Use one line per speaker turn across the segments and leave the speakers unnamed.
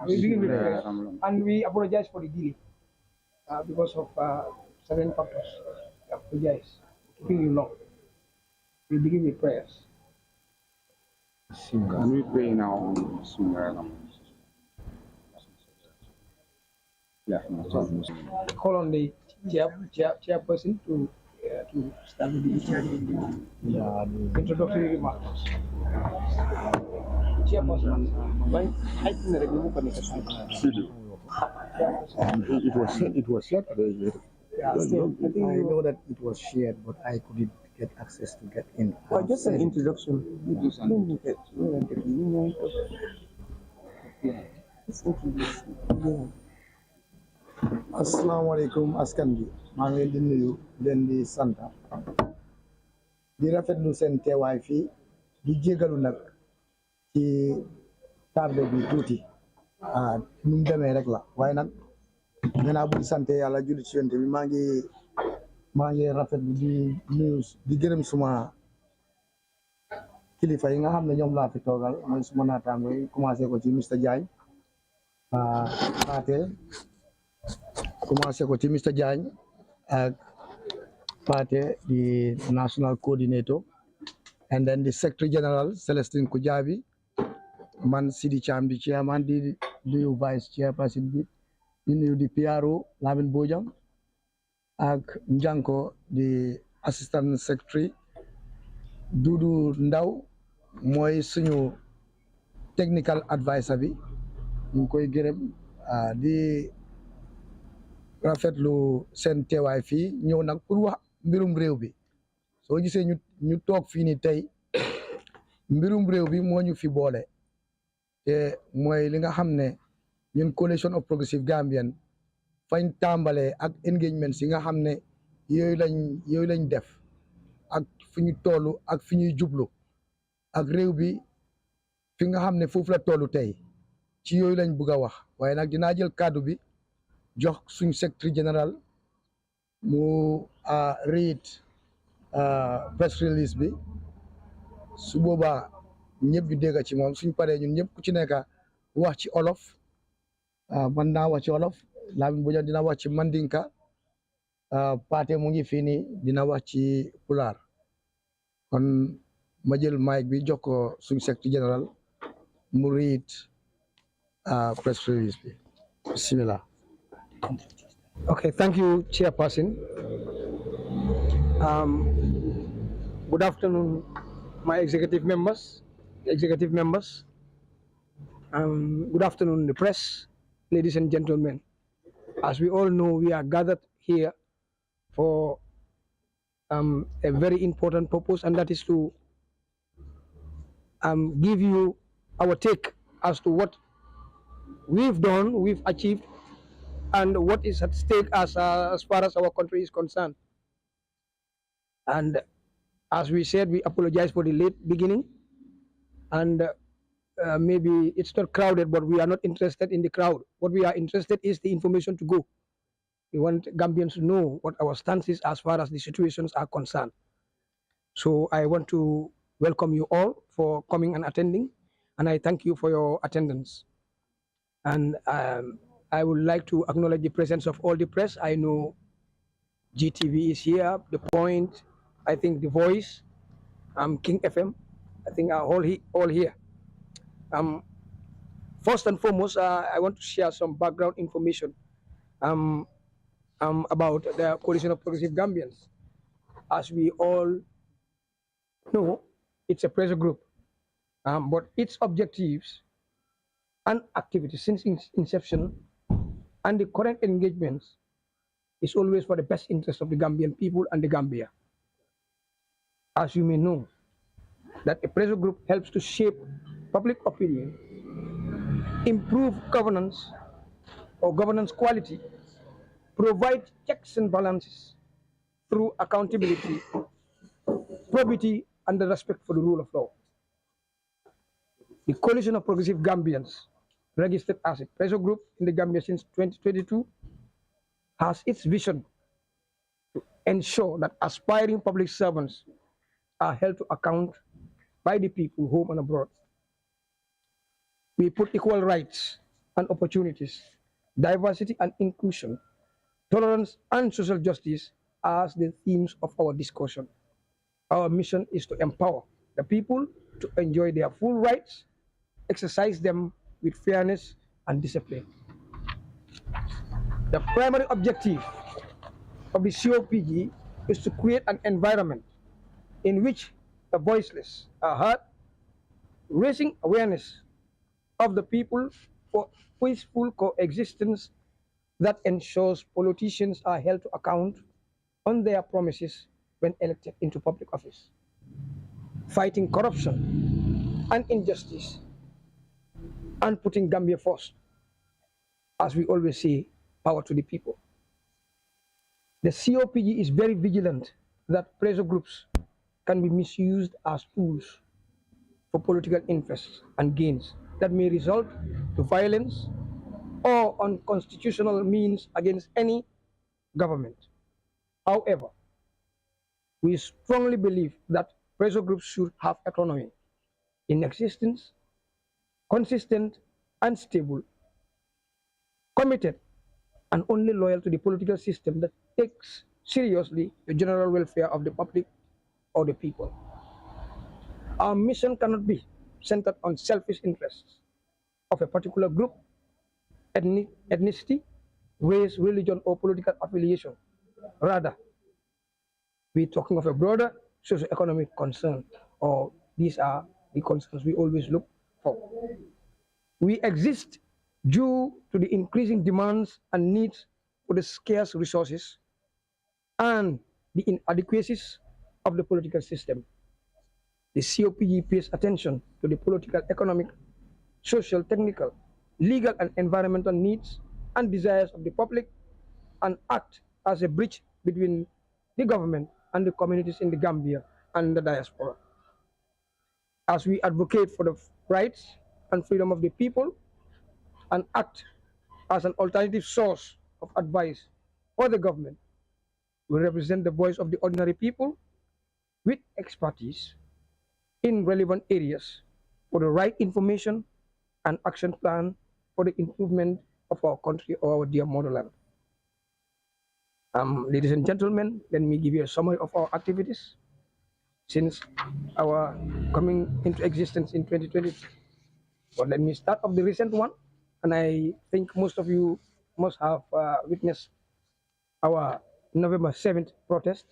We begin with prayers, and we apologize for the delay because of certain factors. We apologize, keeping you long. We begin with prayers.
Can we pray now?
Call on the chairperson to start with the introductory remarks. Chairperson,
it was Saturday.
yeah, still, I think
I know that it was shared, but I couldn't get access to get in.
just an introduction.
Assalamualaikum askan bi maa ngi leen di nuyu leen di sant di rafetlu seen teewaay fii di jégalu nag ci tardé bi tuuti nu mu demee rek la waaye nag gannaaw bu ñu sant yàlla julli ci yonte bi maa ngi rafetlu di nuyu di gërëm suma kilifa yi nga xam ne ñoom laa fi toogal mooy suma naataango yi commencé ko ci Mr Diagne commencé ko ci Mr Diagne ak Pate the national coordinator and then the secretary general Celestine Kujabi man Sidi Cham di chairman di nuyu vice chairperson bi di nuyu di PRO Lamin Bojang ak Njanko di assistant secretary Dudu Ndaw mooy suñu technical advisor bi ñu koy gërëm di rafetlu seen teewaay fii ñëw nag pour wax mbirum réew bi soo gisee ñu toog fii ni tey mbirum réew bi moo ñu fi boole te mooy li nga xam ne ñun coalition of progressive Gambian fañ tàmbalee ak engagement yi nga xam ne yooyu lañ def ak fi ñu toll ak fi ñuy jublu ak réew bi fi nga xam ne foofu la toll tey ci yooyu lañ bugg a wax waaye nag dinaa jël kàddu bi jox suñ secretary général mu read press release bi su boobaa ñëpp ñu dégg ci moom suñ paree ñun ñëpp ku ci nekk wax ci olof man naa wax ci olof Lamin Bojang dina wax ci Mandinka Pate mu ngi fii nii dina wax ci Pulaar kon ma jël mic bi jox ko suñ secretary général mu read press release bi bismillah.
Okay, thank you, Chairperson. Good afternoon, my executive members. Good afternoon, the press, ladies and gentlemen. As we all know, we are gathered here for a very important purpose, and that is to give you our take as to what we've done, we've achieved, and what is at stake as far as our country is concerned. And as we said, we apologize for the late beginning, and maybe it's not crowded, but we are not interested in the crowd. What we are interested is the information to go. We want Gambians to know what our stance is as far as the situations are concerned. So I want to welcome you all for coming and attending, and I thank you for your attendance. And I would like to acknowledge the presence of all the press. I know GTV is here, The Point, I think The Voice, King FM, I think are all here. First and foremost, I want to share some background information about the Coalition of Progressive Gambians. As we all know, it's a pressure group, but its objectives and activities since inception and the current engagements is always for the best interest of the Gambian people and the Gambia. As you may know, that a pressure group helps to shape public opinion, improve governance or governance quality, provide checks and balances through accountability, probity, and the respect for the rule of law. The Coalition of Progressive Gambians, registered as a pressure group in the Gambia since 2022, has its vision to ensure that aspiring public servants are held to account by the people home and abroad. We put equal rights and opportunities, diversity and inclusion, tolerance and social justice as the themes of our discussion. Our mission is to empower the people to enjoy their full rights, exercise them with fairness and discipline. The primary objective of the COPG is to create an environment in which the voiceless are heard, raising awareness of the people for peaceful coexistence that ensures politicians are held to account on their promises when elected into public office, fighting corruption and injustice, and putting Gambia first. As we always say, power to the people. The COPG is very vigilant that pressure groups can be misused as tools for political interests and gains that may result to violence or unconstitutional means against any government. However, we strongly believe that pressure groups should have autonomy in existence, consistent and stable, committed and only loyal to the political system that takes seriously the general welfare of the public or the people. Our mission cannot be centered on selfish interests of a particular group, ethnicity, race, religion, or political affiliation. Rather, we're talking of a broader socio-economic concern, or these are the concerns we always look for. We exist due to the increasing demands and needs for the scarce resources and the inadequacies of the political system. The COPG pays attention to the political, economic, social, technical, legal, and environmental needs and desires of the public and act as a bridge between the government and the communities in the Gambia and the diaspora. As we advocate for the rights and freedom of the people and act as an alternative source of advice for the government, we represent the voice of the ordinary people with expertise in relevant areas for the right information and action plan for the improvement of our country or our dear motherland. Ladies and gentlemen, let me give you a summary of our activities since our coming into existence in 2020. But let me start off the recent one, and I think most of you must have witnessed our November 7th protest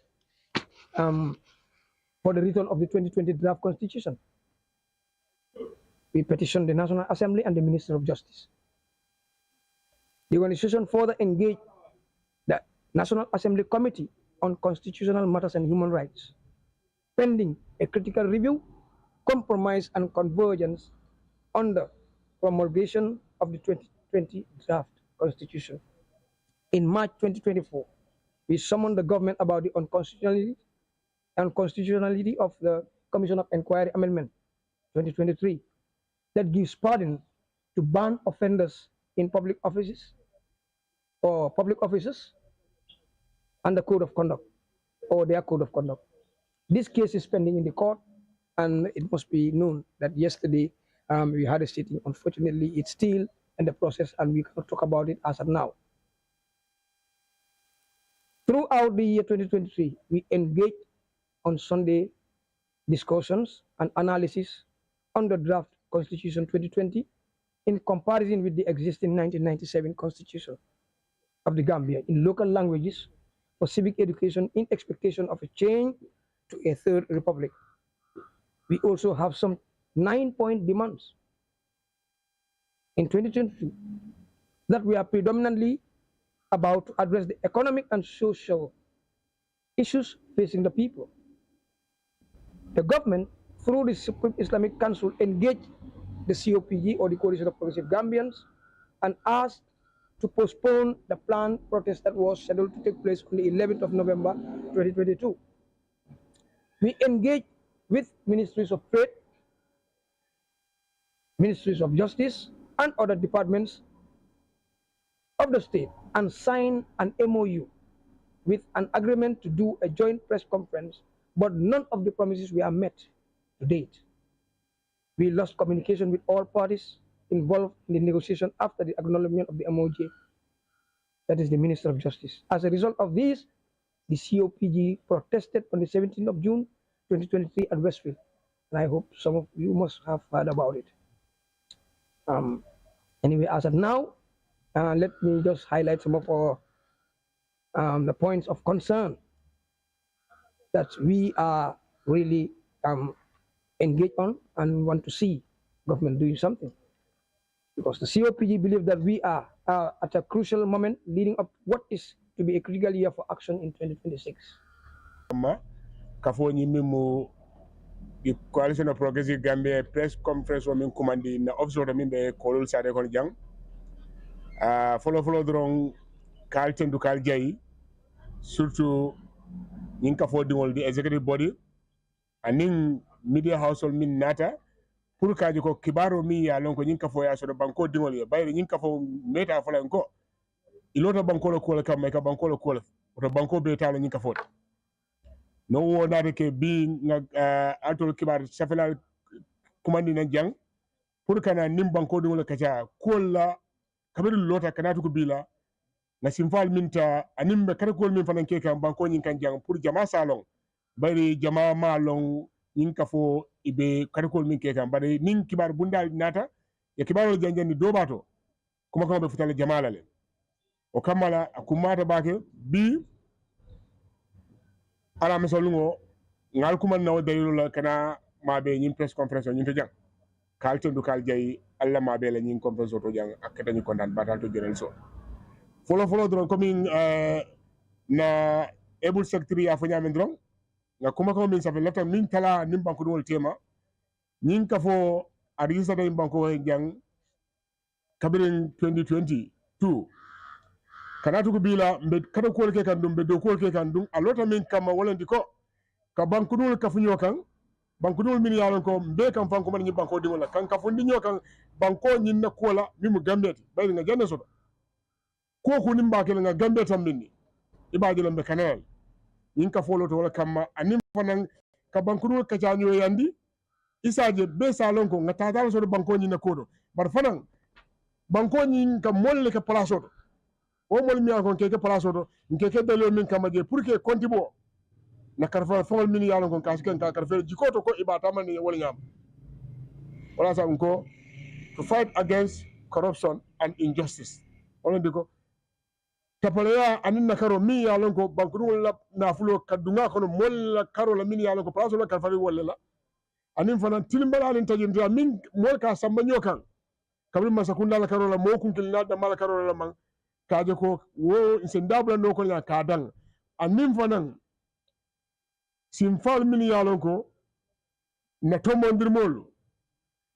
for the return of the 2020 draft constitution. We petitioned the National Assembly and the Minister of Justice. The organization further engaged the National Assembly Committee on Constitutional Matters and Human Rights, pending a critical review, compromise, and convergence on the promulgation of the 2020 draft constitution. In March 2024, we summoned the government about the unconstitutionality of the Commission of Inquiry Amendment 2023 that gives pardon to ban offenders in public offices or public offices and the code of conduct or their code of conduct. This case is pending in the court, and it must be known that yesterday we had a sitting. Unfortunately, it's still in the process and we cannot talk about it as of now. Throughout the year 2023, we engaged on Sunday discussions and analysis on the draft Constitution 2020 in comparison with the existing 1997 Constitution of the Gambia in local languages for civic education in expectation of a change to a third republic. We also have some 9-point demands in 2022 that we are predominantly about to address the economic and social issues facing the people. The government, through the Supreme Islamic Council, engaged the COPG or the Coalition of Progressive Gambians and asked to postpone the planned protest that was scheduled to take place on the 11th of November 2022. We engaged with Ministries of Trade, Ministries of Justice, and other departments of the state and signed an MOU with an agreement to do a joint press conference, but none of the promises were met to date. We lost communication with all parties involved in the negotiation after the acknowledgement of the MOJ, that is the Minister of Justice. As a result of this, the COPG protested on the 17th of June 2023 at Westfield, and I hope some of you must have heard about it. Anyway, as of now, let me just highlight some of our the points of concern that we are really engaged on and want to see government doing something. Because the COPG believe that we are at a crucial moment leading up what is to be a critical year for action in 2026.
The Coalition of Progressive Gambia press conference o min commandi na office to min be kolol sade kon jang follow drong kal tendu kal jayi surtout ñing ka fo dingol di executive body anin media household min nata pour kaji ko kibaro mi ya lon ko ñing ka fo ya so banko dingol ya bayri ñing ka fo meta fo ko ilota banko ko kam ka banko ko to banko be talo ñing ka fo no wonade ke bi nga altol kibar safela kumandi na jang pour kana nim banko dum kacha kolla kabiru lota kanatu ko bila na simfal minta animbe kare kol min fanan ke kan banko nyin kan jang pour jama salon bari jama malon nyin ka fo ibe kare kol min ke kan bari nin kibar bundal nata ya kibaro janjani dobato kuma be futale jama lale o kamala akumata bake bi ala mesolungo ngal kuman nawo dalilu la kana mabe ñim press conference ñim to jang kal tendu kal jay alla mabe la ñim conference to jang ak dañu kondan batal to jëral so folo dron comme na able secretary ya fanya men dron nga kuma ko min sa lata min tala nim banko dol tema ñin ka fo arisa day banko jang kabirin 2022 kanatu ko bila mbe kada ko ke kan dum be do ko ke kan dum alota min kama wala ndiko ka banku dul ka funyo kan banku dul min yalon ko be kan fanko man ni banko di wala kan ka fundi nyo kan banko nyin na kola mi mu gambeti bay nga janna sodo ko ko nimba ke nga gambe tam minni ibaji lambe kanal nyin ka folo to wala kamma anim fanan ka banku dul ka janyo yandi isaje be salon ko nga tadal sodo banko nyin na kodo bar fanan banko nyin ka molle ka place sodo o mol mi akon keke place sodo nkeke delo min kamaje pour que kontibo na karfa fongol min yalon kon kasken ka karfa jikoto ko ibata man wala nyam wala sa ko to fight against corruption and injustice on diko tapalaya anin na karo min yalon ko bankuru wala na fulo kadunga kono mol karo la min yalon ko place la karfa wala la anin fanan tilimbala anin tajinda min mol ka samba nyokan kabri masakunda la karo la mo kun kilna da mala karo la man kaje ko wo insendabla no ko ya kadang anin fanan simfal min yalon ko na tomondir molu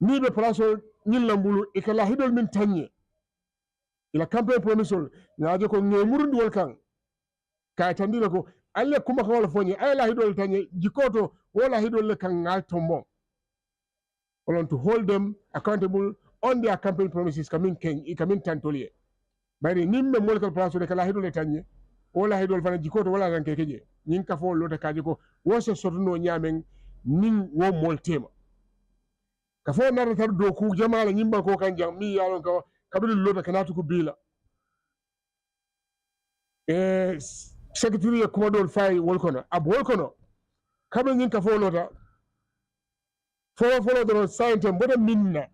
ni be place ñin lambulu e kala hidol min tanye ila campaign promisol ngaaje ko ngemurndi wol kan kay tandila ko alle kuma ko wala fonye ay la hidol tanye jikoto wala hidol le kan ngal tombo on to hold them accountable on their campaign promises kamin tantoliye bari nimme mol kal place de kala hidol tanye wala hidol fana jikoto wala ran kekeje ñin ka fo lota kaje ko wo se sotuno ñamen nin wo mol tema ka fo nar tar do ku jamaala ñimba ko kan jang mi yalon ka kabiri lota kanatu ko bila secretary ko dol fay wol kono ab wol kono kabe ñin ka fo lota fo do sainte mboda minna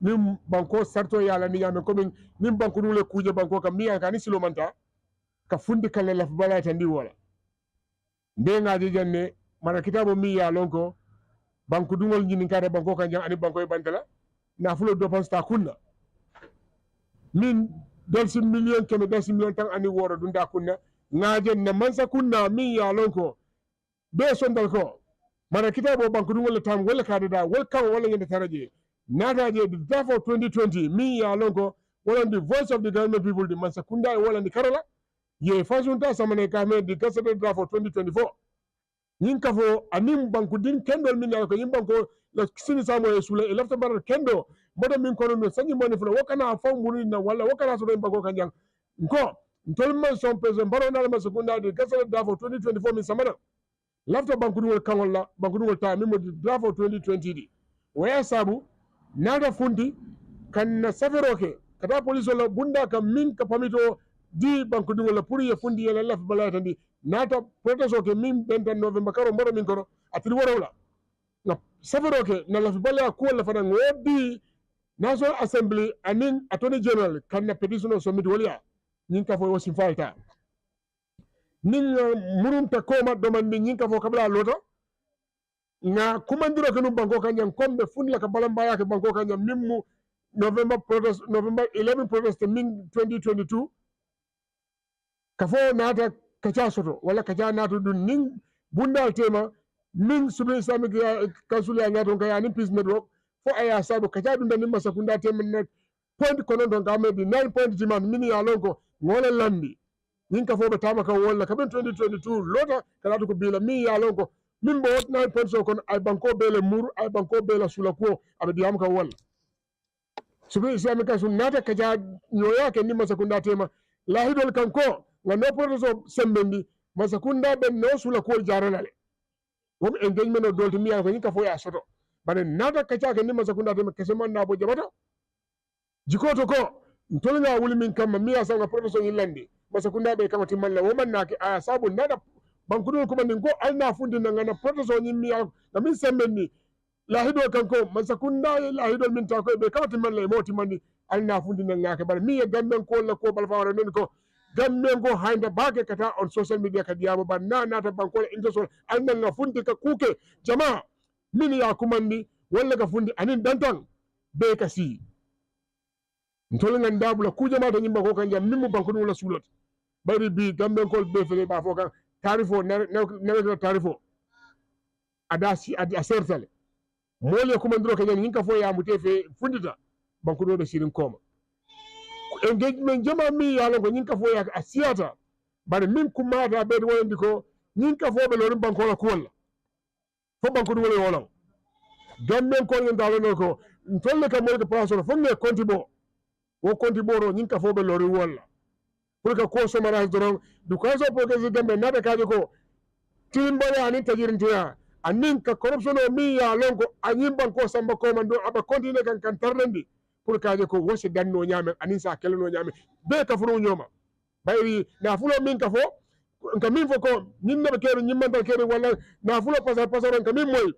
nim banko sarto yala ni yamen ko min banko dule kuje banko kam mi kan ni silomanta ka fundi kala la bala tandi wala be ngaji janne mana kitabo mi ya lonko banku dungol nyini kare banko kan jang ani banko e bantala na fulo do pasta kunna min delsi million keme delsi million tan ani woro dunda kunna ngaje na mansa kunna mi ya lonko be sondal ko mana kitabo banku dungol tam wala kadada wal kan wala yende taraje nataje the draft of 2020 mi ya lonko wala the voice of the government people the mansa kunda wala ni karala ye fasunta samane kame di kasete draft for 2024 yin kafo anim banku din kendo min ko yin banko la sini samo e sula e lafta bar kendo bodo min kono no sanyi moni fula wakana fa muri na wala wakana so banko kanjang ko ntol man son president baro na ma sekunda di kasete draft for 2024 min samana lafta banku dul kan wala banku dul ta min mo draft for 2020 di waya sabu nada fundi kan na safero ke kata police la bunda kam min ka pamito di banko dum la pour ye fundi yela laf balata ndi nata protesto ke min benta november karo moro min koro atiri worola na safero ke na laf balaya ko la fana ngodi National Assembly anin Attorney General kan na petition submit waliya nyin ka fo wasin falta nin murum ta koma domandi nyin ka fo kabla lota na kumandiro kanu banko kanyam kombe funla ka balambaya ke banko kanyam mimmu November 11 protest min 2022 kafo nata kacha soto wala kacha nato dun nin bundal tema min sube islamic council ya nyato kaya ni peace network fo aya sabo kacha dun dan masa kunda tema net point kono don ga di 9 point jiman min ya lonko ngole landi nin kafo be tama ka wala kaben 2022 lota kala ko bila min ya lonko min bo 9 point so kon ay banko bele mur ay banko bele sulako abe diam ka wala sube islamic council nata kacha nyoya ke ni masa kunda tema lahidol kanko nga no proteso sembendi masakunda ben no sula ko jaranale wom engagement no dolti miya ko nyika fo ya soto bare nata kacha ke ni masakunda te kese man na bo jabata jikoto ko ntolga wuli min kam miya sa nga proteso yillandi masakunda be kamati malla woman na ke aya sabu nada bankudo ko man ko alna fundi na nga na proteso nyi miya na min sembendi lahido kanko masakunda lahido min ta ko be kamati malla moti mandi alna fundi na nga ke bare miya gamben ko la ko balfaare non ko gammen go hande bage kata on social media ka diabo ban na nata bankole intosol annan nga fundi ka kuke jama min ya kumandi walla ka fundi anin dantan be ka si ntol nga ndabula ku jama to nyimba ko kanja mimu banko wala sulot bari bi gammen ko be fele ba fo kan tarifo na tarifo adasi adi asertale mole kumandiro kanya nyinka fo ya mutefe fundita banko do be sirin koma engagement jama mi yalo ko nyinka fo ya asiata bare min kumata be wondi ko nyinka fo be lorin banko la kuwala fo banko do wala gamben ko ngi dalo ko tolle ka mo de place fo ne kontibo wo kontibo ro nyinka fo be lorin wala pour que ko somara doron du ko so pour que gambe na be kaje ko timbo ya ni tajirintiya anin ka corruption o mi ya lonko anyim banko samba ko man do aba continue kan tarnandi pour kaje ko wosi danno nyame anin sa kelno nyame be ka furu nyoma bayri na fulo min ka fo nka min fo ko nyin ne be kero nyin man kero wala na fulo pasar nka min moy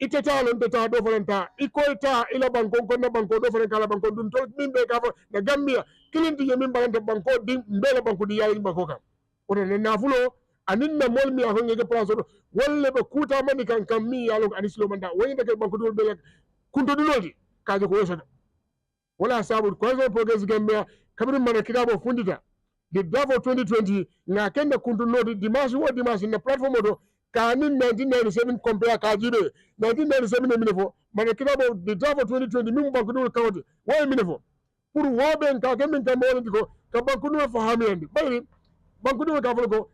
ite talon de ta do volanta ikolta ila banko ko na banko do folen kala banko dun to min be ka fo na Gambia kilinti yemin balanta banko din mbela banko di yayi banko kam o na fulo anin na mol mi a ngege place wala be kuta mani kan kam mi yalo anislo manda woni de banko do be kunto dunodi kaje ko woso wala sabu ko progress Gambia kabri mana kidabo fundita the draft of 2020 nga kenda kuntu nodi dimanche na platform do kanin 1997 compare kajibe 1997 ne minefo mana kidabo the draft of 2020 min banko do kawde way minefo pour wobe ka kemin kam woni ko ka banko do fa hamiyandi bayri banko do ka ko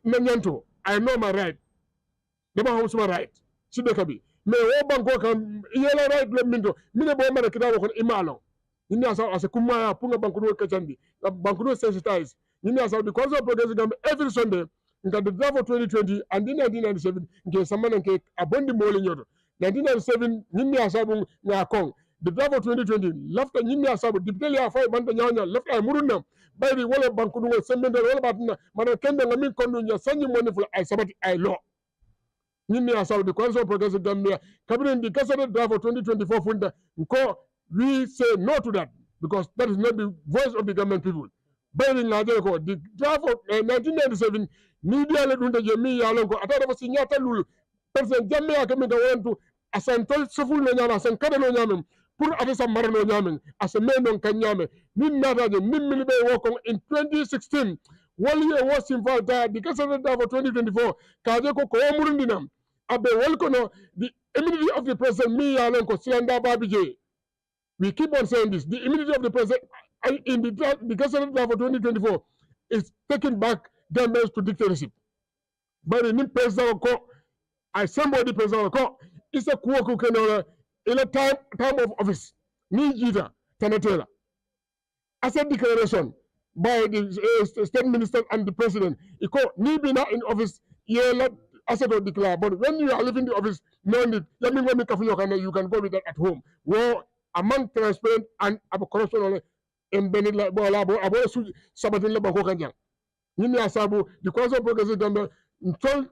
na nyanto I know my right dama hom suma right sibbe kabi mais wo banko kam yela right le mindo mine bo mana kidabo ko imalo ni asa kuma punga banko do kachandi banko do sensitize ni asa because of progress Gambia every Sunday nka the draft of 2020 and in 1997 nke samana nke abondi mole nyoto 1997 ni asa bu na kong the draft of 2020 lafta ni asa bu dipteli afa banda nyanya lafta murunna bayri wala banko do sembende wala batna mana kende ngami kondo nya sanyi moni fula ay sabati ay lo ni asa because of progress Gambia kabrin di kasade draft of 2024 funda nko we say no to that because that is not the voice of the government people. Bayri ngaje ko the draft of 1997 media le dunda je mi yalon ko atara basi nyata lulu person jamme ya kemi ga wontu asantol suful no nyama asan kada no nyamem pour atasa mar no nyamem asa menon kan nyame min nata je min milibe wo ko in 2016 wali e was involved the kasada draft of 2024 kaje ko ko murundinam abe wal ko no the immunity of the president mi yalon ko silanda babije. We keep on saying this. The immunity of the president in the President draft for 2024 is taking back Gambians to dictatorship. But in President I somebody President it's a kuoku kenora in a time of office. Ni jita tanatela. As a declaration by the state minister and the president, ni bina in office yela asset or declare. But when you are leaving the office, no need. You can go with that at home. War among transparent and abo corruption ole embedded la bola abo su sabatin la banko kanjang ñin ya sabu the council progressive Gambia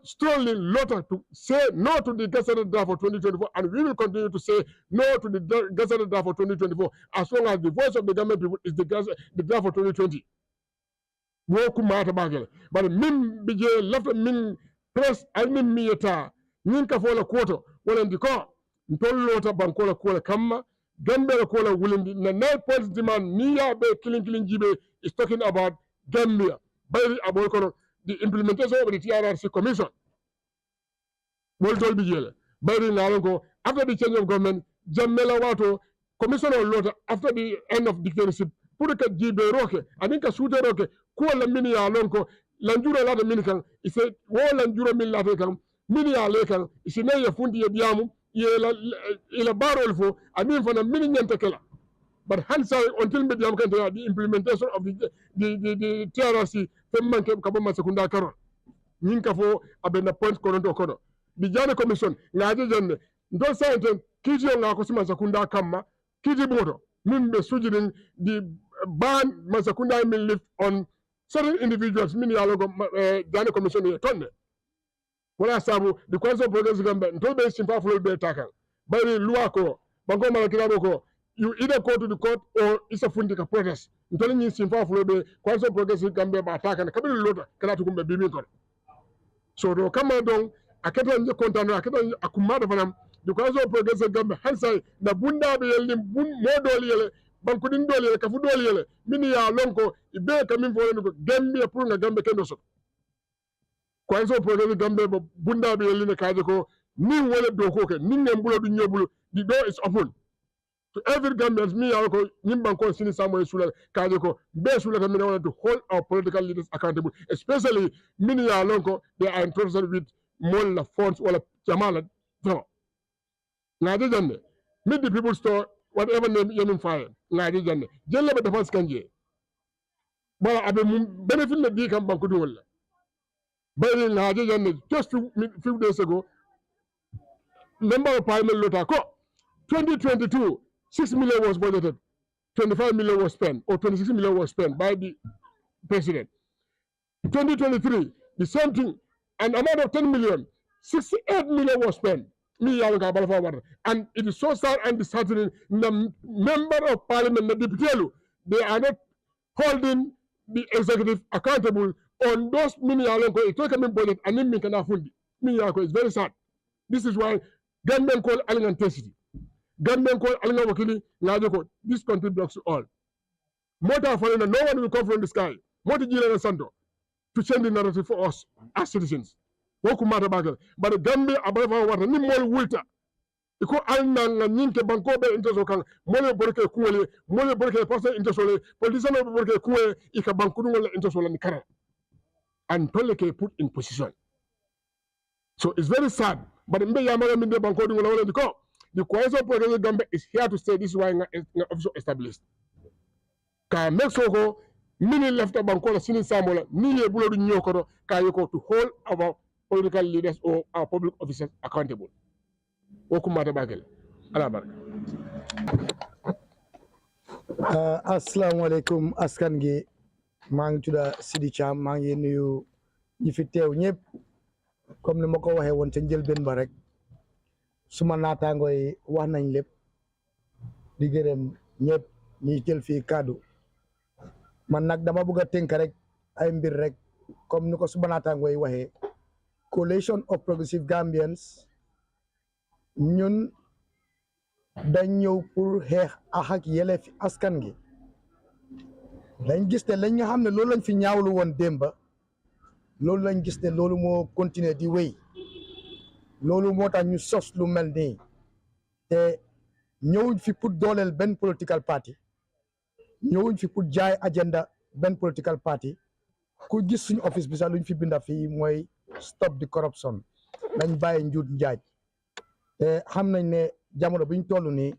strongly lottered to say no to the gazetted draft for 2024, and we will continue to say no to the gazetted draft for 2024 as long as the voice of the Gambian people is the draft for 2020. Woku mata bagel, but min bije left min press al min miyata min ka fola koto wala ndiko ntolota bankola kola kamma Gambia kola wulindi na 9 points demand niya be killing jibe is talking about Gambia. By the implementation of the TRRC Commission. After the change of government, Jamela Wato, Commissioner of Law, after the end of dictatorship, Purika Jibe Roke, I think a shooter Roke, Kuala Minia Lonko, Lanjura Lada Minikan, he said, Wall Lanjura Milakan, Minia Lakan, Sinaya Fundi Yamu, Ila Barolfo, I mean for the Minian Takela. But hindsight until the implementation of the TRRC femman kabama sekunda karon ñing ka fo abena point ko ndo kono di jana commission ngaaje jande ndo sante kiti nga ko sima sekunda kamma kiti boto min be sujirin di ban ma sekunda min lift on certain individuals min ya logo jana commission ye tonne wala sabu di council progress gamba ndo be simpa flo be takal bari loi ko bango mala kirabo ko you either go to the court or it's a fundika protest. I'm telling you, Simfa Flobe, Council Progressive Gambia attack and a couple of loader cannot be bimin. So do come on, I can't content, I can't accumulate for them. The Council Progressive Gambia, Hansai, the Bunda be Modoli, Bankudin Dolly, Kafudoli, Minia Lonko, if they come in for Gambia, Puna Gambia Kendoso. Council Progressive Gambia, Bunda be Elina Kajako, Ni Wallet Dokoke, Ningambulo, the door is open. To every Gambians, me, Alco, Nimbanko, Sini Samuel Sula, Kajako, best will have to hold our political leaders accountable, especially Mini Alonco, they are interested with Mola funds or Jamala. Nadijande, meet the people store, whatever name you fire. Nadijande, Jella the first kanje. But I've been benefiting the Deacon Bankudula. But in Nadijande, just a few days ago, member of Parliament Lotako, 2022. 6 million was budgeted, 25 million was spent, or 26 million was spent by the president. 2023, the same thing, an amount of 10 million, 68 million was spent. And it is so sad and disheartening. The member of parliament, the deputy, they are not holding the executive accountable on those mini budget and it's very sad. This is why government call alignantacity. Government call Alina Wakili, Najoko, this country belongs to all. Mota Falena, no one will come from the sky. Mota Gila Santo to change the narrative for us as citizens. Wokumata Bagel. But the Gambia above our water, ni more wilter. Iko alna nga nyinke bankobe intersokan, mole borke kuele, mole borke person intersole, politician borke kuele, ika bankunu wala intersola ni kara. And Toleke put in position. So it's very sad. But mbe yamara minde bankodi wala wala diko. The Council Progressive Gambia is here to stay. This is why it's official established. Ka Mexico, many left of Bancola, Sini Samola, many Bulo Nyokoro, Kayoko to hold our political leaders or our public officers accountable. Wokumata Bagel. Alabarka.
Assalamu alaikum askan gi maa ngi tudda Sidi Cham maa ngi nuyu ñi fi teew ñëpp comme ni ma ko waxee woon ca njëlbeen ba rek suma naataango yi wax nañ lépp di gërëm ñëpp ñi jël fii kaddu man nag dama bëgg a tënk rek ay mbir rek comme ni ko suma naataango yi waxee Coalition of Progressive Gambians ñun dañ ñëw pour xeex ak yelleef askan gi dañ gis ne lañ nga xam ne loolu lañ fi ñaawlu woon démba loolu lañ gis ne loolu moo continuer di wéy loolu moo tax ñu sos lu mel nii te ñëwuñ fi pour dooleel benn political party ñëwuñ fi pour jaay agenda benn political party ku gis suñu office bi sax luñ fi binda fii mooy stop the corruption nañ bàyyi njuut njaaj te xam nañ ne jamono biñ toll nii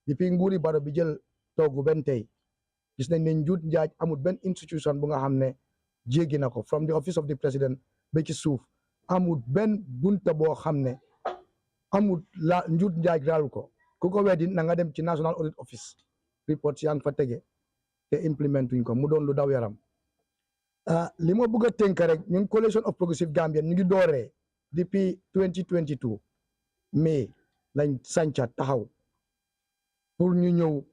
depuis nguuri Barrow bi jël toogu benn tey gis nañ ne njuut njaaj amul benn institution bu nga xam ne jéggi na ko from the office of the president ba ci suuf amul benn bunta boo xam ne amul la njuut njaaj raal ko ku ko weddi na nga dem ci National Audit Office report yaa ngi fa tege te implementuñ ko mu doon lu daw yaram li ma bëgg a tënk rek ñun coalition of progressive Gambian ñu ngi dooree depuis 2022 mais lañ sanca taxaw pour ñu ñëw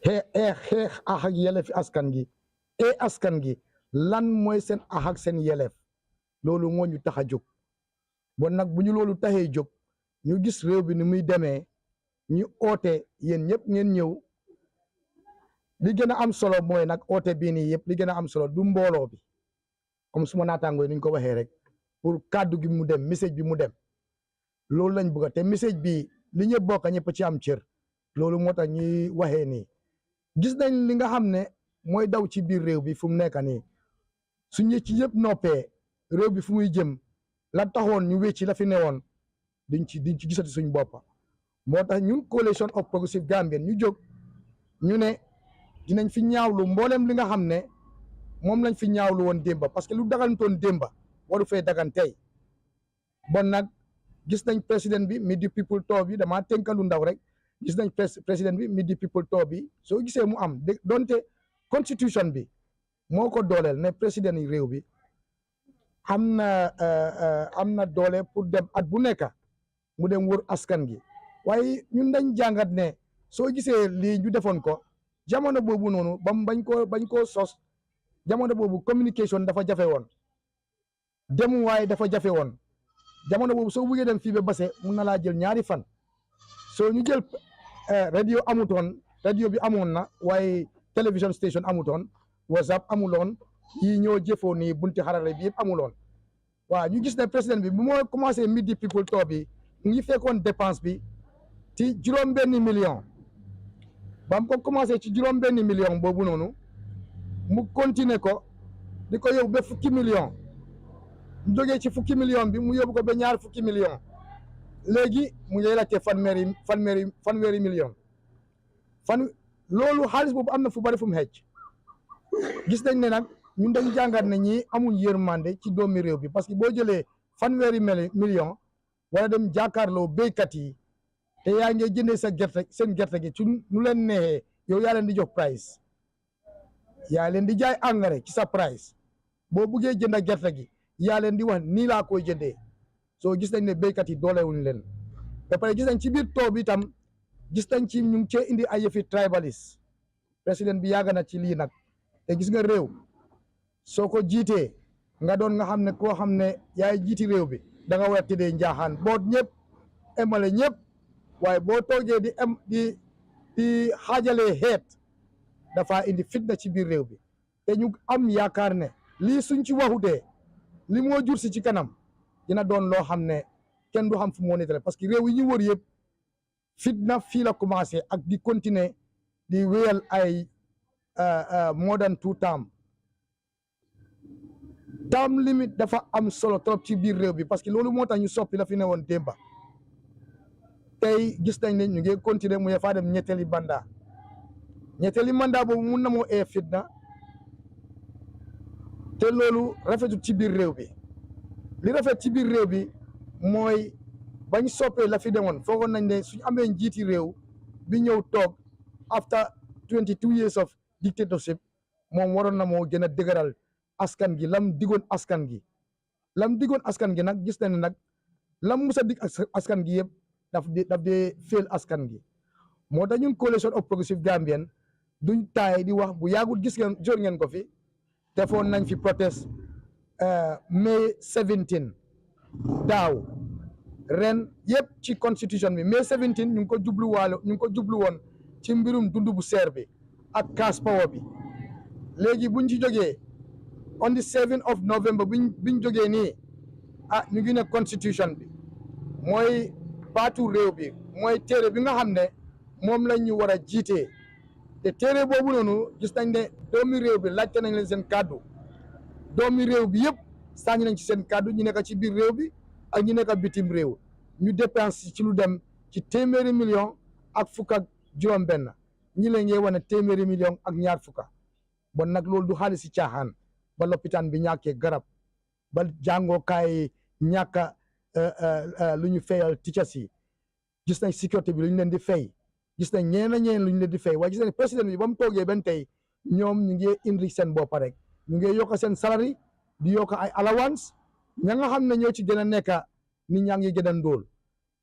xeex ak yelleef askan gi askan gi lan mooy seen ak seen yelleef loolu moo ñu tax a jóg bon nag bu ñu loolu taxee jóg ñu gis réew bi ni muy demee ñu oote yéen ñëpp ngeen ñëw li gën a am solo mooy nag oote bii nii yëpp li gën a am solo du mbooloo bi comme suma naataangoo yi ni ñu ko waxee rek pour kàddu gi mu dem message bi mu dem loolu lañ bëgg te message bi li ñëpp bokk ñëpp ci am cër loolu moo tax ñuy waxee nii gis nañ li nga xam ne mooy daw ci biir réew bi fu mu nekk nii su ñu ci yëpp noppee réew bi fu muy jëm la taxoon ñu wécci la fi newoon diñ ci gisati suñ boppa moo tax ñun coalition of progressive Gambian ñu jóg ñu ne dinañ fi ñaawlu mboolem li nga xam ne moom lañ fi ñaawlu woon démba parce que lu dagantoon démba waru fee dagan tey bon nag gis nañ président bi mi di people too bi damaa tënkalu ndaw rek gis nañ président bi mi di people too bi soo gisee mu am donte constitution bi moo ko dooleel ne président yi réew bi am na doole pour dem at bu nekk mu dem wër askan gi waaye ñun dañ jàngat ne soo gisee lii ñu defoon ko jamono boobu noonu bañ koo sos jamono boobu communication dafa jafe woon demuwaay dafa jafe woon jamono boobu soo buggee dem fii ba Basse mun na laa jël ñaari fan soo ñu jël radio amutoon radio bi amoon na waaye télévision station amutoon WhatsApp amuloon yi ñoo jëfoo nii bunti xarale bi yëpp amuloon waaw ñu gis ne président bi bu moo commencé midi people too bi mu ngi fekkoon dépense bi ci juróom-benni million ba mu ko commencé ci juróom-benni million boobu noonu mu continuer ko di ko yóbbu ba fukki million mu jógee ci fukki million bi mu yóbbu ko ba ñaar fukki million léegi mu ngi laajte fanweeri million loolu xaalis boobu am na fu bari fu mu xecc gis nañ ne nag ñun dañ jàngat ne ñi amul yërmande ci doomi réew bi parce que boo jëlee fanweeri million wala dem jàkkaarloo béykat yi te yaa ngi jëndee seen gerte gi ci nu leen neexee yow yaa leen di jox price yaa leen di jaay engrais ci sa price boo buggee jënd gerte gi yaa leen di wax nii laa koy jëndee soo gis nañ ne béykat yi doolewuñ leen ba pare gis nañ ci biir taw bi itam gis nañ ci ñu ngi cee indi ay yëfi tribaliste président bi yàgg na ci lii nag te gis nga réew soo ko jiitee nga doon nga xam ne koo xam ne yaay jiiti réew bi da nga war a tëddee njaaxaan boot ñëpp emale ñëpp waaye boo toogee di xaajalee xeet dafa indi fitna ci biir réew bi te ñu am yaakaar ne lii suñ ci waxutee li moo jur si ci kanam dina doon loo xam ne kenn du xam fu moo nettale parce que réew yi ñu wër yëpp fitna fii la commencé ak di continuer di wéyal ay more than 2 term limit dafa am solo trop ci biir réew bi parce que loolu moo tax ñu soppi la fi ne woon démba tey gis nañ ne ñu ngi continuer mu faa dem ñetteeli mandat boobu mun na moo fitna te loolu rafetul ci biir réew bi li rafet ci biir réew bi mooy bañ soppee la fi demoon foogoon nañ ne suñ amee njiiti réew bi ñëw toog after 22 years of dictatorship moom waroon na moo gën a dëgëral askan gi lam digoon askan gi nag gis nañ ne nag lam musa dig askan gi yëpp daf dee féel askan gi moo tax ñun coalition of progressive Gambian duñ taay di wax bu yàggul gis ngeen ko fi defoon nañ fi protest May 17 daaw ren yëpp ci constitution bi May 17 ñu ngi ko jublu woon ci mbirum dundu bu seer bi ak cash power bi léegi buñ ci jógee on the 7th of November biñ jógee nii ñu ngi ne constitution bi mooy baatu réew bi mooy téere bi nga xam ne moom lañ ñu war a jiitee te téere boobu noonu gis nañ ne doomi réew bi laajte nañ leen seen kàddu doomi réew bi yëpp sànni nañ ci seen kàddu ñu nekk ci biir réew bi ak ñu nekk bitim réew ñu dépense ci lu dem ci téeméeri million ak fukk ak juróom-benn ñi la ngee wane téeméeri million ak ñaar fukka bon nag loolu du xaalis si caaxaan ba lopitaan bi ñàkkee garab ba jàngookaay ñàkka lu ñu fayal teachers yi gis nañ sécurité bi lu ñu leen di fay gis nañ ñeneen lu ñu leen di fay waaye gis nañ président bi ba mu toogee benn tey ñoom ñu ngi indi seen bopp rek ñu ngi yokk seen salary di yokk ay allowance ña nga xam ne ñoo ci gën a nekk nit ñaa ngi gën a ndóol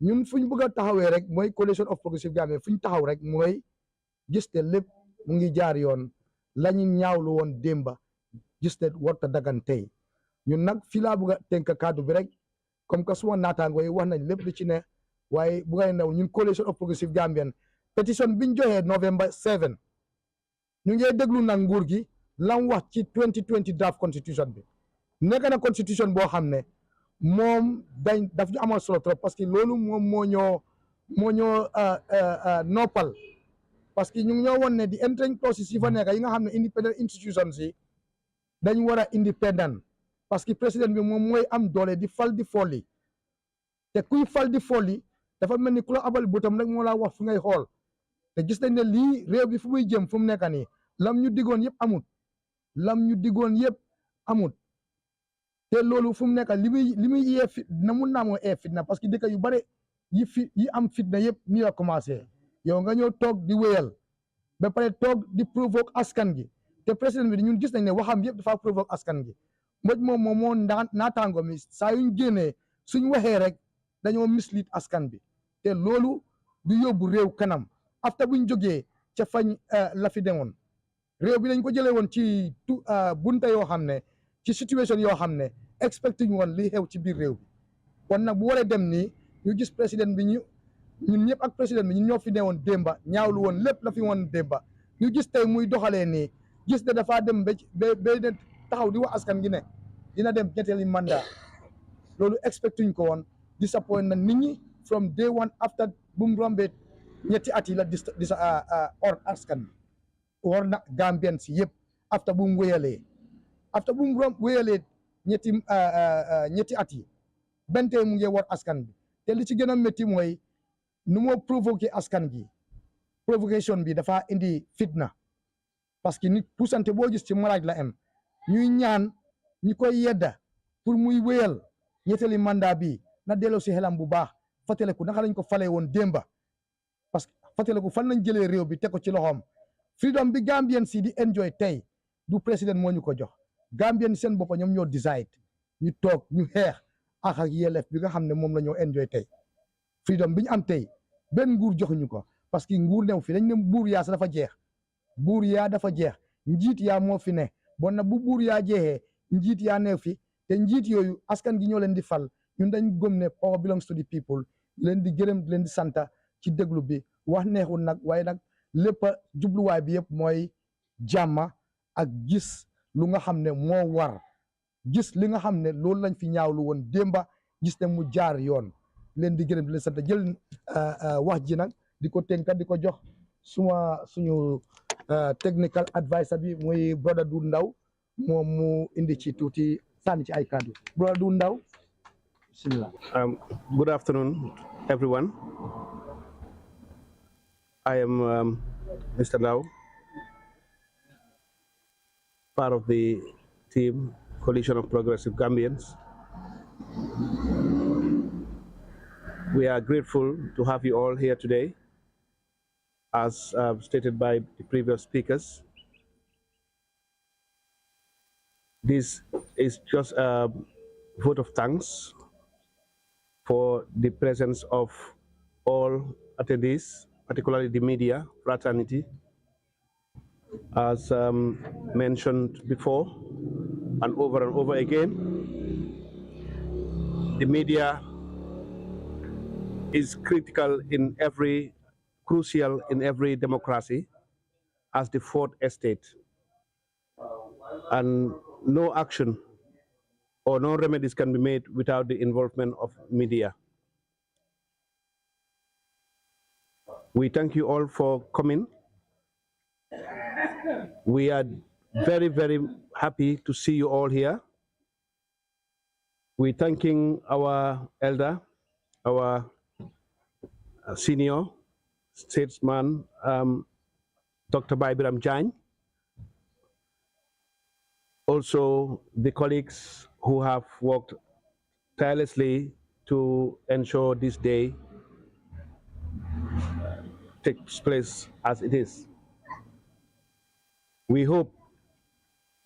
ñun fu ñu bëgg a taxawee rek mooy coalition of progressive Gambia fu ñu taxaw rek mooy gis ne lépp mu ngi jaar yoon la ñu ñaawlu woon démba gis ne warta dagan tey ñun nag fii laa bëgg a tënk kàddu bi rek comme que suma naataango yi wax nañ lépp li ci ne waaye bu ngay new ñun coalition of progressive Gambian pétition biñ joxee November 7 ñu ngi déglu nag nguur gi lam wax ci 2020 draft constitution bi nekk na constitution boo xam ne moom daf ñu amal solo trop parce que loolu moom moo ñoo noppal parce que ñu ngi ñoo won ne di entering clauses yi fa nekk yi nga xam ne independent institutions yi dañ war a independent parce que président bi moom mooy am doole di fal di folli te kuy fal di folli dafa mel ni ku la abal bëtam rek moo laa wax fu ngay xool te gis nañ ne lii réew bi fu muy jëm fu mu nekk nii lam ñu diggoon yëpp amut te loolu fu mu nekk li muy yee fit na mun naa moo ee fitna parce que dëkk yu bare yi am fitna yëpp nii la commencé yow nga ñëw toog di wéyal ba pare toog di provoque askan gi te président bi ñun gis nañ ne waxam yëpp dafa provoque askan gi moom moo naataango mi saa yuñ génnee suñ waxee rek dañoo mislead askan bi te loolu du yóbbu réew kanam after buñ jógee ca fañ la fi demoon réew bi dañ ko jëlee woon ci bunta yoo xam ne ci situation yoo xam ne expecté ñu woon li xew ci biir réew bi kon nag bu waree dem nii ñu gis président bi ñun ñëpp ak président bi ñun ñoo fi newoon démba ñaawlu woon lépp la fi woon démba ñu gis tey muy doxalee nii gis ne dafaa dem ba taxaw di wax askan gi ne dina dem ñetteeli mandat loolu expecté ñu ko woon disappoint na nit ñi from day one after bu mu rombee ñetti at yi la or askan bi war na Gambien si yëpp after bu mu wéyalee ñetti at yi benn tey mu ngi war askan bi te li ci gën a métti mooy nu moo provoqué askan gi provocation bi dafa indi fitna parce que nit puusante boo gis ci maraaj la am ñuy ñaan ñi koy yedda pour muy wéyal ñetteeli mandat bi na delloo si xelam bu baax fàttaliku naka lañ ko falee woon démba parce que fàttaliku fan lañ jëlee réew bi teg ko ci loxoom freedom bi Gambien si di enjoy tey du président moo ñu ko jox Gambien seen bopp ñoom ñoo decide ñu toog ñu xeex ak yelleef bi nga xam ne moom la ñoo enjoy tey freedom bi ñu am tey benn nguur joxuñu ko parce que nguur new fi dañ ne buur yaa sa dafa jeex njiit yaa moo fi ne bon na bu buur yaa jeexee njiit yaa neew fi te njiit yooyu askan gi ñoo leen di fal ñun dañ gëm ne power belongs to the people leen di gërëm leen di santa ci déglu bi wax neexul nag waaye nag lépp jubluwaay bi yëpp mooy jàmma ak gis lu nga xam ne moo war gis li nga xam ne loolu lañ fi ñaawlu woon démba gis ne mu jaar yoon leen di gërëm di leen sant jël wax ji nag di ko tënka di ko jox suñu technical adviser bi muy brother du ndaw moom mu indi ci tuuti sànni ci ay kàddu brother du ndaw bismillah.
Good afternoon everyone. I am Mr. Lau, part of the team Coalition of Progressive Gambians. We are grateful to have you all here today. As stated by the previous speakers, this is just a vote of thanks for the presence of all attendees, particularly the media fraternity. As mentioned before and over again, the media is crucial in every democracy as the fourth estate, and no action or no remedies can be made without the involvement of media. We thank you all for coming. We are very, very happy to see you all here. We're thanking our elder, our senior statesman, Dr. Baibiram Jain. Also, the colleagues who have worked tirelessly to ensure this day takes place as it is. We hope,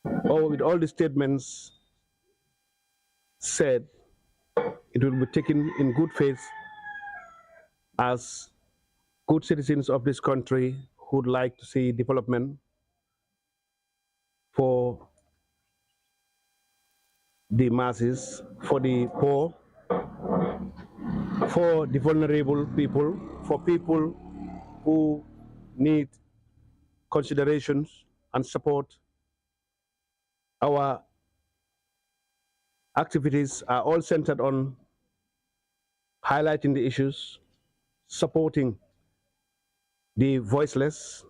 with all the statements said, it will be taken in good faith as good citizens of this country who would like to see development for the masses, for the poor, for the vulnerable people, for people who need considerations and support. Our activities are all centered on highlighting the issues, supporting the voiceless,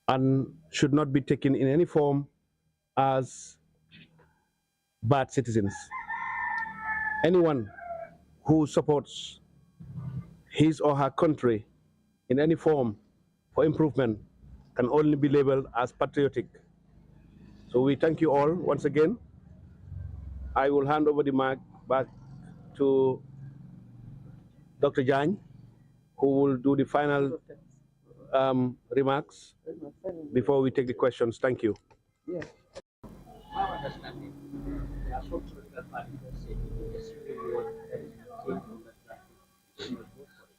and should not be taken in any form as bad citizens. Anyone who supports his or her country in any form for improvement can only be labeled as patriotic. So we thank you all once again. I will hand over the mic back to Dr. Jang, who will do the final remarks before we take the questions. Thank you.
Yeah.
My understanding, there are some political parties that say in the civil war there is a change from the draft, they will vote for it.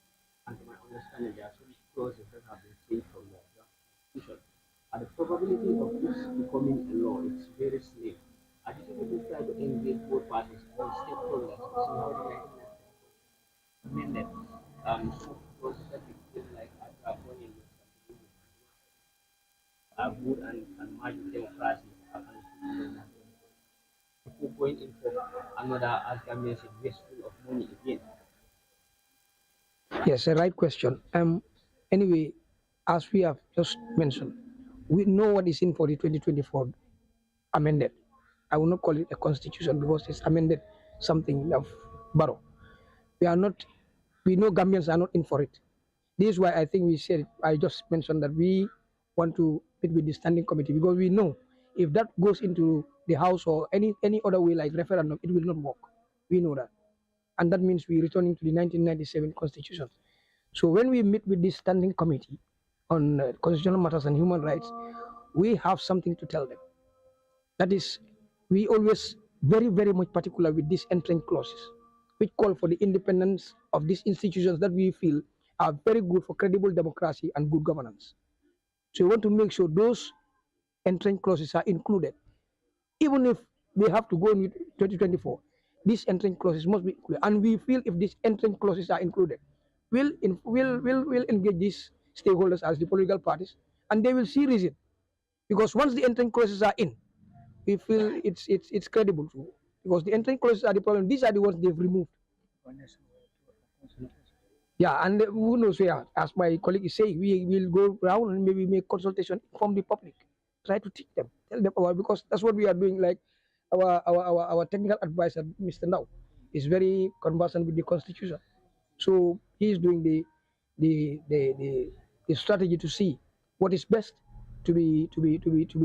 And to my understanding, there are some clauses that have been changed from the draft constitution. And the probability of this becoming a law is very slim. I just want to try to engage both parties, all stakeholders, to see how they can amend it. Some clauses that we feel like are draconian are good and much democracy before going in for another, as Gambia said, wasteful of money again.
Yes, a right question. Anyway, as we have just mentioned, we know what is in for the 2024 amended. I will not call it a constitution because it's amended something of Barrow. We know Gambians are not in for it. This is why I think we said, I just mentioned that we want to meet with the standing committee because we know if that goes into the house or any other way like referendum, it will not work. We know that. And that means we're returning to the 1997 constitution. So when we meet with this standing committee on constitutional matters and human rights, we have something to tell them. That is, we always very, very much particular with these entrance clauses, which call for the independence of these institutions that we feel are very good for credible democracy and good governance. So we want to make sure those entrance clauses are included. Even if they have to go in with 2024, these entrance clauses must be included. And we feel if these entrance clauses are included, we'll engage these stakeholders as the political parties, and they will see reason. Because once the entrance clauses are in, we feel it's credible too. Because the entrance clauses are the problem. These are the ones they've removed. Yeah, and who knows, yeah, as my colleague is saying, we will go around and maybe make consultation from the public, try to teach them, tell them about, because that's what we are doing. Like our technical advisor, Mr. Now, is very conversant with the constitution, so he is doing the strategy to see what is best to be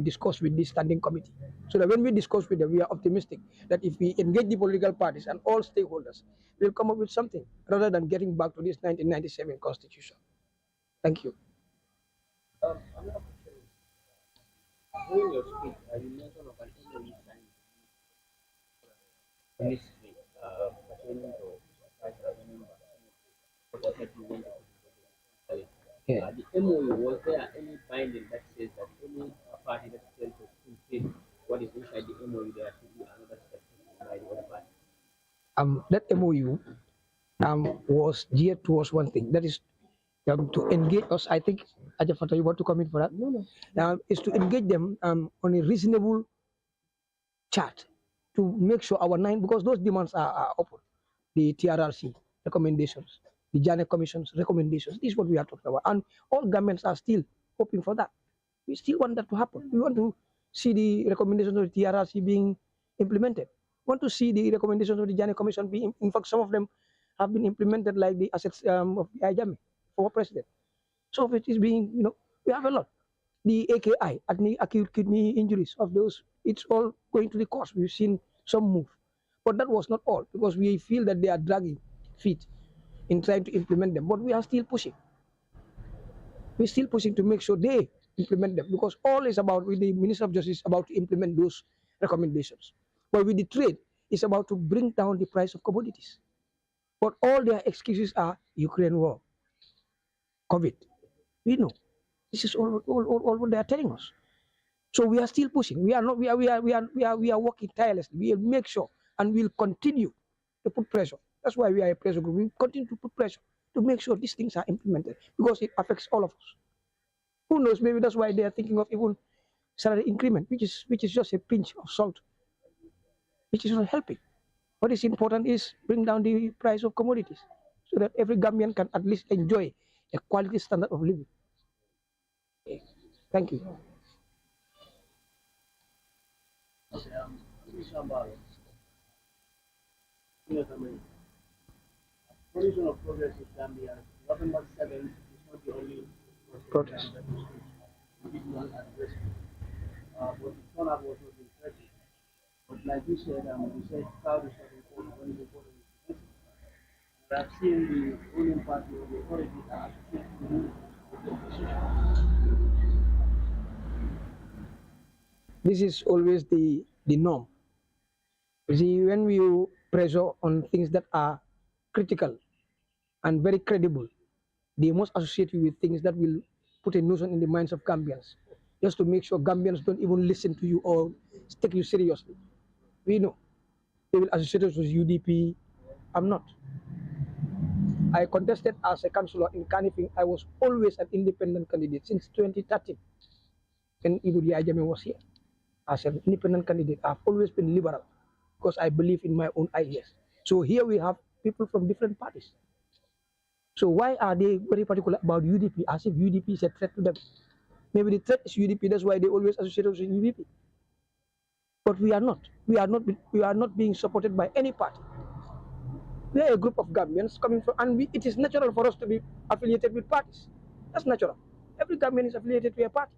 discussed with this standing committee, so that when we discuss with them, we are optimistic that if we engage the political parties and all stakeholders, we'll come up with something rather than getting back to this 1997 constitution. Thank you.
Another question is, during your speech, you mentioned of an MOU signed ministry pertaining to, I remember, what you want to do.
Yeah.
The MOU, was there any binding that says that any party that fails to fulfill what is inside the MOU, there should be another step taken by the other party?
That MOU was geared towards one thing, that is to engage us. I think, Ajafata, you want to come in for that?
No.
Is to engage them on a reasonable chart to make sure our nine, because those demands are open. The TRRC recommendations, the Janet Commission's recommendations, this is what we are talking about. And all governments are still hoping for that. We still want that to happen. We want to see the recommendations of the TRRC being implemented. We want to see the recommendations of the Janet Commission being, in fact, some of them have been implemented, like the assets of the IJAME, former president. So if it is being, we have a lot. The AKI, acute kidney injuries of those, it's all going to the course. We've seen some move. But that was not all, because we feel that they are dragging feet in trying to implement them. But we are still pushing. we're still pushing to make sure they implement them, because all is about, with the Minister of Justice, about to implement those recommendations. But with the trade, it's about to bring down the price of commodities. But all their excuses are Ukraine war, COVID. We know this is all what they are telling us. So we are still pushing. We are working tirelessly. We will make sure, and we'll continue to put pressure. That's why we are a pressure group. We continue to put pressure to make sure these things are implemented, because it affects all of us. Who knows? Maybe that's why they are thinking of even salary increment, which is just a pinch of salt, which is not helping. What is important is bring down the price of commodities, so that every Gambian can at least enjoy a quality standard of living. Okay. Thank you.
Okay, Coalition of Progress in Gambia, November 7th is not the only
Protest.
that we did not address. But the turnout was not impressive. But like you said, crowd is not important. What is important is the message. And I've seen the ruling party or the authority are associated with the opposition.
This is always the norm. You see, when we pressure on things that are critical and very credible, they must associate you with things that will put a notion in the minds of Gambians, just to make sure Gambians don't even listen to you or take you seriously. We know they will associate us with UDP. I'm not. I contested as a councillor in Kanifing. I was always an independent candidate since 2013, when Ibudi Ajame was here. As an independent candidate, I've always been liberal, because I believe in my own ideas. So here we have people from different parties. So why are they very particular about UDP, as if UDP is a threat to them? Maybe the threat is UDP, that's why they always associate us with UDP. But we are not. We are not being supported by any party. We are a group of Gambians coming from, and it is natural for us to be affiliated with parties. That's natural. Every Gambian is affiliated to a party.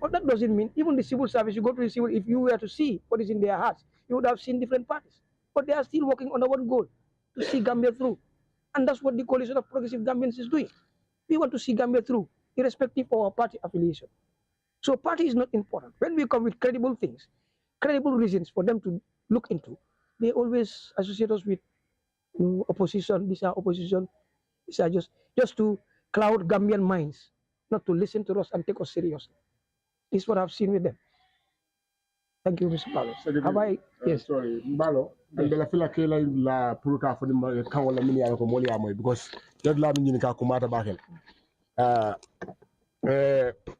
But that doesn't mean, even the civil service, you go to the civil, if you were to see what is in their hearts, you would have seen different parties. But they are still working on one goal, to see Gambia through. And that's what the Coalition of Progressive Gambians is doing. We want to see Gambia through, irrespective of our party affiliation. So party is not important. When we come with credible things, credible reasons for them to look into, they always associate us with opposition. These are opposition. These are just to cloud Gambian minds, not to listen to us and take us seriously. This is what I've seen with them. Thank you, Mr. Palo. Have I? Yes.
Sorry, Mbalo. And I feel like la puruka for the Kawa Mini Alcomolia because you're loving in Kakumata Bakel.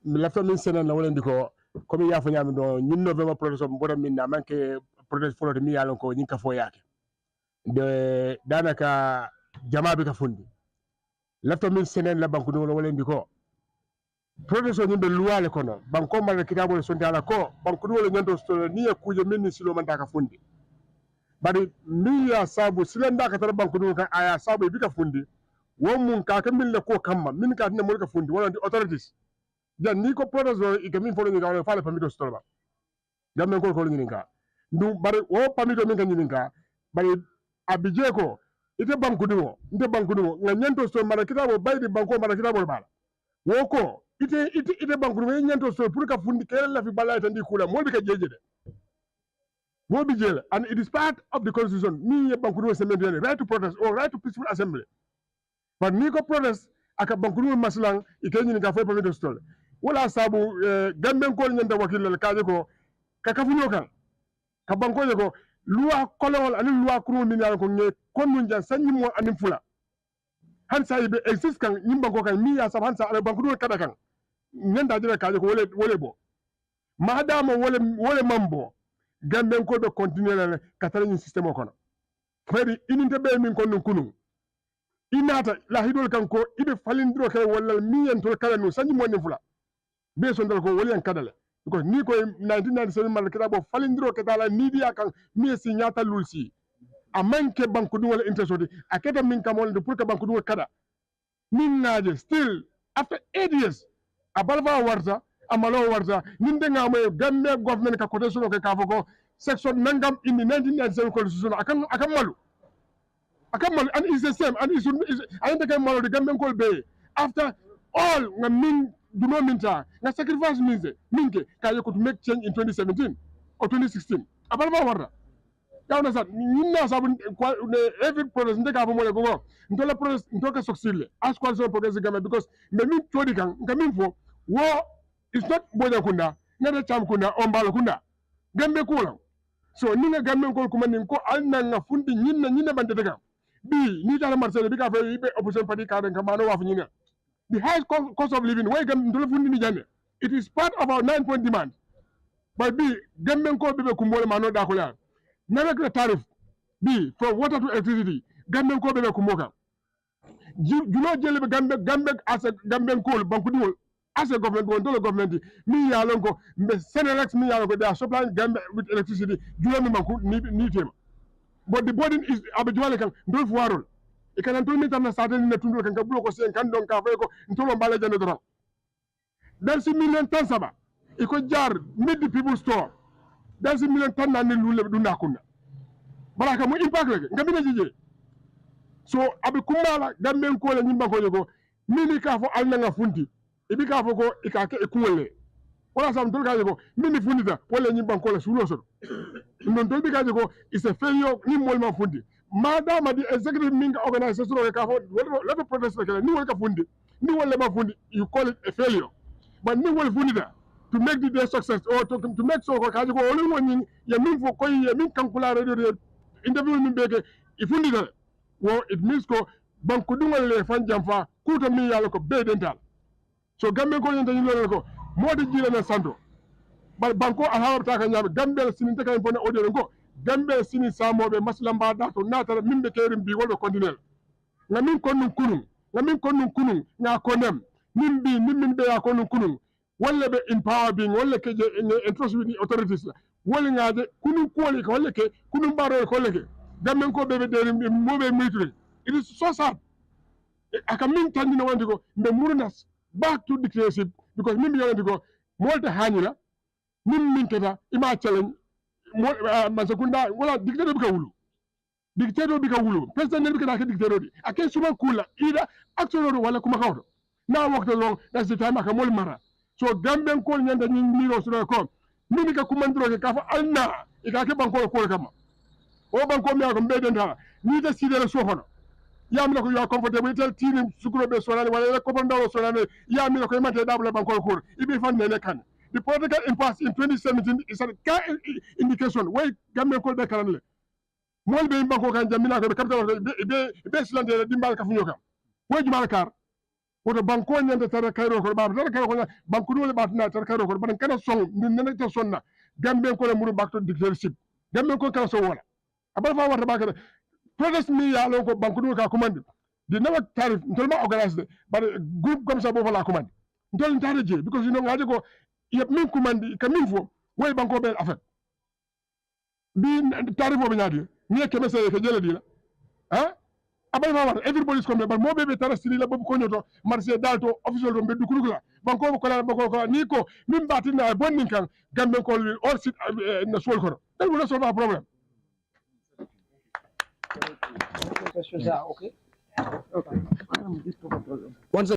Left on Minson and Nolan Dico, coming out from Yamdo, New November protest of Bodamin, Amanke protest for the Mialco, Nika Foyak. The Danaka Jamabika Fundi. Left on Minson and Labankuno Nolan Dico. Protest on the Luale Kono, Bankoma the Kitabo Sondala Co, Bankuno Nando near Kuya Minisilo Mandaka Fundi. But me Sabu, Silenda Bankuno, I Sabu Bika Fundi, Womun Kakamil Co Kama, Minika Namurka Fundi, one of the authorities. The Nico Protest or Ikamin following our father Pamito Storba. Yamanko calling Ninka. No, but all Pamito Minka, but Abijeko, it's a Bankuno, the Bankuno, Nanyanto Storm Marakita by the Banko Marakita. Woko, ite Bankuno, Yanto Storm, Purka Fundi, Kerala, Fibala, and the Kula, Mobika Jede. Mobijel, and it is part of the constitution. Me, Bankuno, Cemetery, right to protest or right to peaceful assembly. But Nico protest, aka Bankuno Maslang, Ikenyan Cafe Pamito Storm. Wala sabu Gambian ko nyanda wakil kaje ko kakafunyo kan kabanko ko loi kolol ani loi kuru min yalla ko nge konnun jan sanyi mo anim fula han sa be exist kan nyimba ko kan mi ya sab han sa ala banko kada kan nyanda jira kaje ko wole bo madama wole mambo Gambian ko be continuer la katara system ko no feri ininte be min konnun kunu inata la hidol kan ko ibe falindro kay wala mi en to kala no sanyi mo anim fula based on the Korean Kadale. Because Nico 1997 Malakabo Falindro Katala media can me signata Lucy. A man ke bankudu interest of the Akata Minkamon the Purka Bankudu Kada. Minnaje still after 8 years. Abalva Warza, Amalo Warza, Nindenga Gambia government quotation of Kavoko, section Nangam in the 1997 constitution. Akamalu. And it's the same. And I think I'm the Gambian called Bay. After all nga min do not mean nga sacrifice means minke ka yoko to make change in 2017 or 2016 abal ma warda yawna sa nyinna sabu every protest ndeka fa mole go ntola protest ntoka succeed as coalition progressive government because me min todi kan nga min fo wo is not boja kunda ngada cham kunda on balo kunda gambe kula so ni nga gambe ko kuma nin ko alna nga fundi nyinna bande daga bi ni tala marsele bi ka fa be opposition party ka den kamano wa nyina the highest cost of living way gam ntola fundi ni jande it is part of our 9-point demand but bi gambe ko be kumbole mano da ko la na tariff bi from water to electricity gambe ko be kumboka julo jele be gambe as a gambe ko banku diwol as a government won dolo government mi ya lon ko be Senelex mi ya lon ko they are supplying Gambia with electricity julo mi manku ni tema but the burden is abjuale kan ndol fuarol e kan ndol mi tan na sadani na tundo kan bulo ko sen kan don ka fay ko ndolo mbala jande do dan si million tan saba e ko jar mid people store dan si million tan na ni lule du nakunda baraka mo impact leke ngamina jije so abe kumala gamben ko la nyimba ko mini ka fo alna nga funti ibi ka fo ko ikake ekuwele wala sam tol ka ko mini fundita wala nyimba ko la sulo so non tol bi ka ko is a failure ni mol ma fundi madama di executive minga organization ka fo let protest la ni wala ka fundi ni wala ma fundi you call it a failure but ni wala fundita to make the day success or to make so ko ka ko wala woni ya min fo koy ya min kankula radio interview min beke ifundita wo it means ko banku dungol le fan jamfa kuto mi yalla ko be dental so gambe ko yenta ni lolol ko modi jila na santo bal banko alhawa ta kan nyabe gambe sinin ta kan fone audio ko gambe sinin samobe maslamba da to natara mimbe kerim bi wolbe continuel ngamin konnun kunun nga konem min be ya konnun kunun walla be in power being walla ke entrust with the authorities la walla ngaade kunun koli ko walla ke kunun baro ko walla ke gambe ko be de mobe mitre it is so sad aka min tandina wandi ko mbe murnas back to dictatorship because min bi yonandi ko molta hanira min keta ima challenge masakunda wala dictator bi ka wulu president bi ka dictator di ake suma kula ida action wala kuma kawto na wakto long that's the time aka mol mara so gamben ko nyanda ni miro so ko min ka kumandro ke ka fa alna ikake banko ko kama o banko mi ko mbeden ta ni ta sidere so hono yamina ko yo comfortable tel tini sukuro be solane wala ko ndaw solane yamina ko mate dabla banko ko ibi fan ne kan the political impasse in 2017 is a clear indication why Gambia ko be kanle mol be banko kan jamina ko be capital be silande dimbal ka funyo kam way jumal kar woto banko nyande tara kayro ko ba tara kayro ko banko dole ba tana tara kayro ko ban kana song ni nana ta sonna Gambia ko le muru bakto dictatorship Gambia ko kana so wala abal fa wata ba ka protest mi ya lon ko banku dul ka commande di never tarif ntol ma organize but group comme ça bo fa la commande ntol ntare je because you know ngaje ko yep min commande ka min fo way banko be affaire bi tarif bo nyaade ni ke message ke jele di la hein abay fa war everybody is come but mo be tarastili la bobu ko nyoto marché dalto official do be dukulugla banko ko la bako ni ko min batina bonnin kan gambe ko all sit na sol ko dal mo solve problem
questions are okay. Okay.
Once